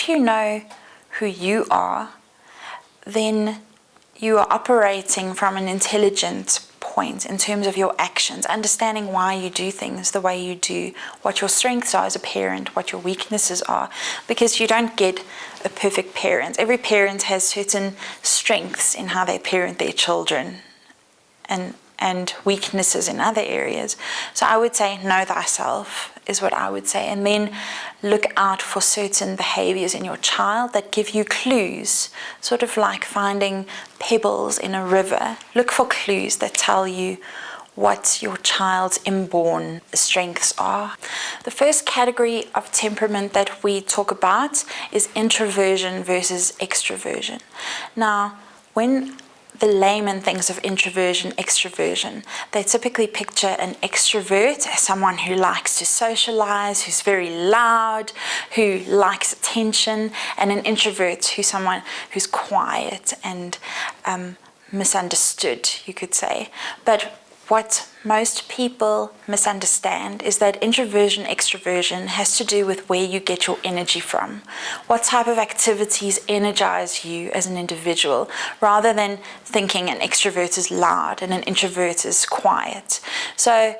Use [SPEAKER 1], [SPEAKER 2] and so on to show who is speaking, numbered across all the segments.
[SPEAKER 1] if you know who you are, then you are operating from an intelligent point in terms of your actions, understanding why you do things the way you do, what your strengths are as a parent, what your weaknesses are, because you don't get a perfect parent. Every parent has certain strengths in how they parent their children and weaknesses in other areas. So I would say know thyself is what I would say, and then look out for certain behaviors in your child that give you clues, sort of like finding pebbles in a river. Look for clues that tell you what your child's inborn strengths are. The first category of temperament that we talk about is introversion versus extroversion. Now, when the layman thinks of introversion, extroversion, they typically picture an extrovert as someone who likes to socialize, who's very loud, who likes attention, and an introvert who's someone who's quiet and misunderstood, you could say. But what most people misunderstand is that introversion, extroversion has to do with where you get your energy from. What type of activities energize you as an individual, rather than thinking an extrovert is loud and an introvert is quiet. So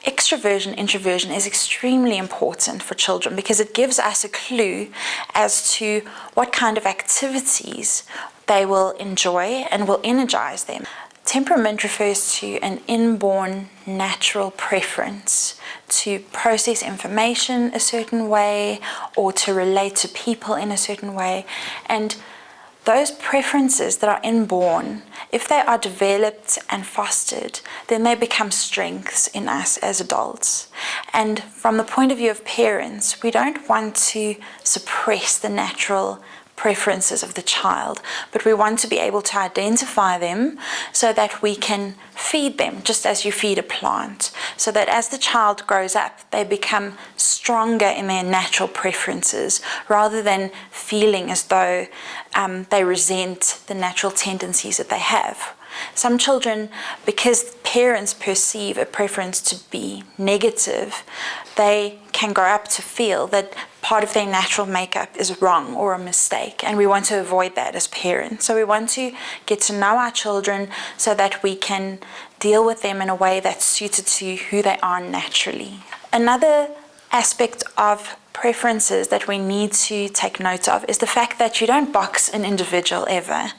[SPEAKER 1] extroversion, introversion is extremely important for children because it gives us a clue as to what kind of activities they will enjoy and will energize them. Temperament refers to an inborn natural preference to process information a certain way or to relate to people in a certain way. And those preferences that are inborn, if they are developed and fostered, then they become strengths in us as adults. And from the point of view of parents, we don't want to suppress the natural preferences of the child, but we want to be able to identify them so that we can feed them, just as you feed a plant, so that as the child grows up, they become stronger in their natural preferences, rather than feeling as though they resent the natural tendencies that they have. Some children, because parents perceive a preference to be negative, they can grow up to feel that part of their natural makeup is wrong or a mistake, and we want to avoid that as parents. So we want to get to know our children so that we can deal with them in a way that's suited to who they are naturally. Another aspect of preferences that we need to take note of is the fact that you don't box an individual ever,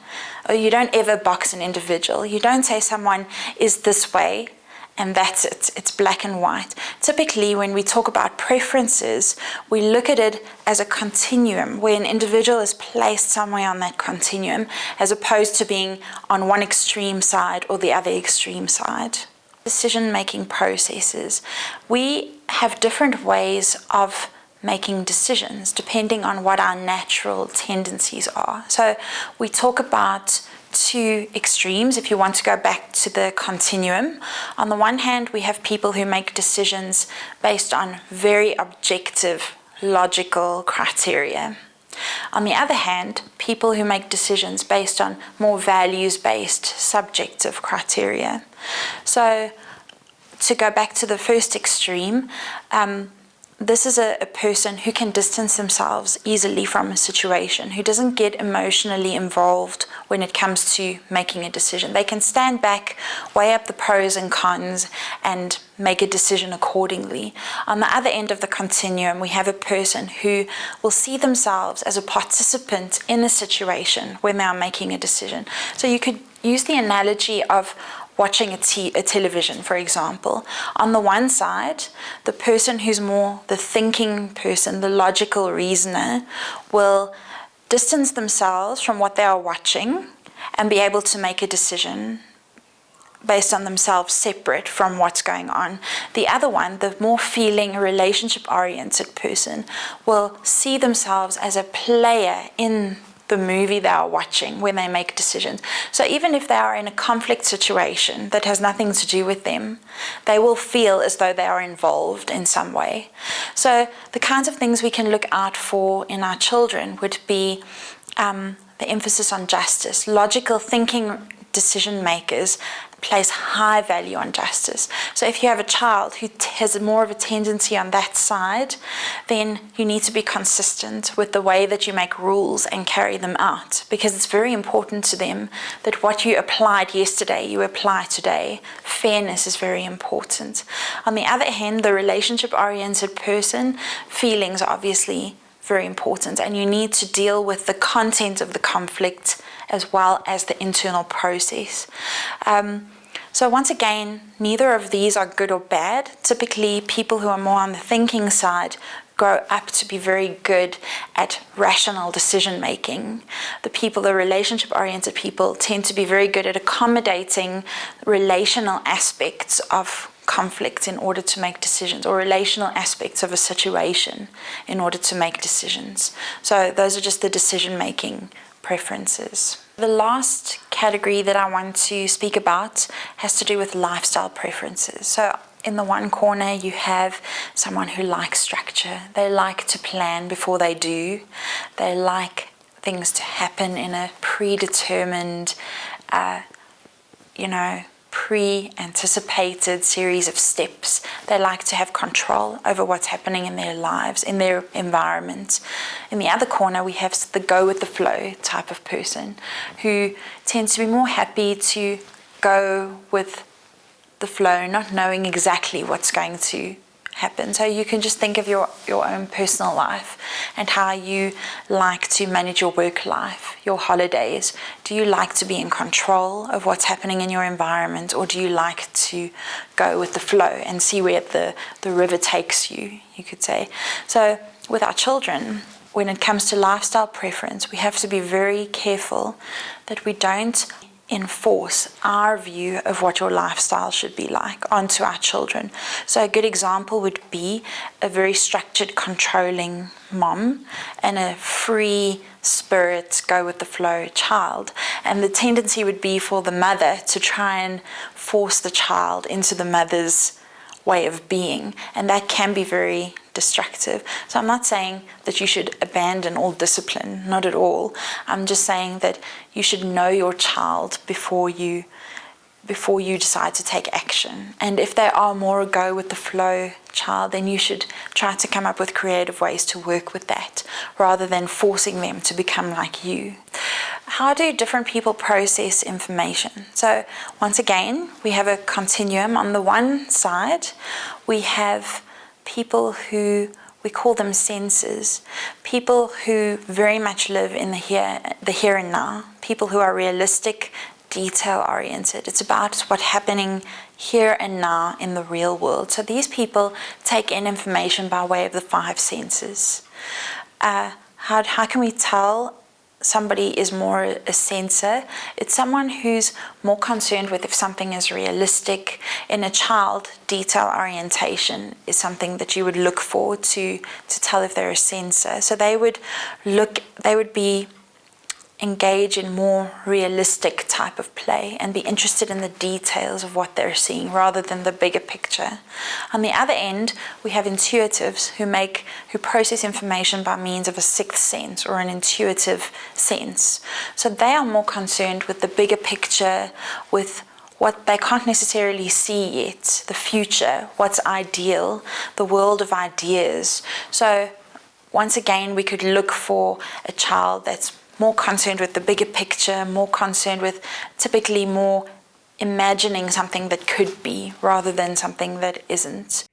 [SPEAKER 1] or you don't ever box an individual. You don't say someone is this way and that's it. It's black and white. Typically, when we talk about preferences, we look at it as a continuum where an individual is placed somewhere on that continuum, as opposed to being on one extreme side or the other extreme side. Decision-making processes. We have different ways of making decisions depending on what our natural tendencies are. So we talk about two extremes, if you want to go back to the continuum. On the one hand, we have people who make decisions based on very objective, logical criteria. On the other hand, people who make decisions based on more values-based, subjective criteria. So to go back to the first extreme, this is a person who can distance themselves easily from a situation, who doesn't get emotionally involved when it comes to making a decision. They can stand back, weigh up the pros and cons, and make a decision accordingly. On the other end of the continuum, we have a person who will see themselves as a participant in a situation when they are making a decision. So you could use the analogy of watching a television, for example. On the one side, the person who's more the thinking person, the logical reasoner, will distance themselves from what they are watching and be able to make a decision based on themselves separate from what's going on. The other one, the more feeling, relationship-oriented person, will see themselves as a player in the movie they are watching when they make decisions. So even if they are in a conflict situation that has nothing to do with them, they will feel as though they are involved in some way. So the kinds of things we can look out for in our children would be the emphasis on justice, logical thinking decision makers place high value on justice. So if you have a child who has more of a tendency on that side, then you need to be consistent with the way that you make rules and carry them out, because it's very important to them that what you applied yesterday, you apply today. Fairness is very important. On the other hand, the relationship-oriented person, feelings are obviously very important, and you need to deal with the content of the conflict as well as the internal process. So once again, neither of these are good or bad. Typically, people who are more on the thinking side grow up to be very good at rational decision making. The relationship-oriented people tend to be very good at accommodating relational aspects of conflict in order to make decisions, or relational aspects of a situation in order to make decisions. So those are just the decision-making preferences. The last category that I want to speak about has to do with lifestyle preferences. So in the one corner, you have someone who likes structure. They like to plan before they do. They like things to happen in a predetermined, pre-anticipated series of steps. They like to have control over what's happening in their lives, in their environment. In the other corner, we have the go with the flow type of person who tends to be more happy to go with the flow, not knowing exactly what's going to happen. So you can just think of your own personal life and how you like to manage your work life, your holidays. Do you like to be in control of what's happening in your environment, or do you like to go with the flow and see where the river takes you, you could say. So with our children, when it comes to lifestyle preference, we have to be very careful that we don't enforce our view of what your lifestyle should be like onto our children. So a good example would be a very structured, controlling mom and a free spirit, go with the flow child. And the tendency would be for the mother to try and force the child into the mother's way of being, and that can be very destructive. So I'm not saying that you should abandon all discipline, not at all. I'm just saying that you should know your child before you decide to take action. And if they are more a go with the flow child, then you should try to come up with creative ways to work with that rather than forcing them to become like you. How do different people process information? So once again, we have a continuum. On the one side, we have people who we call them sensors, people who very much live in the here and now, people who are realistic, detail-oriented. It's about what's happening here and now in the real world. So these people take in information by way of the 5 senses. How can we tell somebody is more a sensor? It's someone who's more concerned with if something is realistic. In a child, detail orientation is something that you would look for to tell if they're a sensor. So they would be engage in more realistic type of play and be interested in the details of what they're seeing rather than the bigger picture. On the other end, we have intuitives who process information by means of a 6th sense or an intuitive sense. So they are more concerned with the bigger picture, with what they can't necessarily see yet, the future, what's ideal, the world of ideas. So once again, we could look for a child that's more concerned with the bigger picture, more concerned with typically more imagining something that could be rather than something that isn't.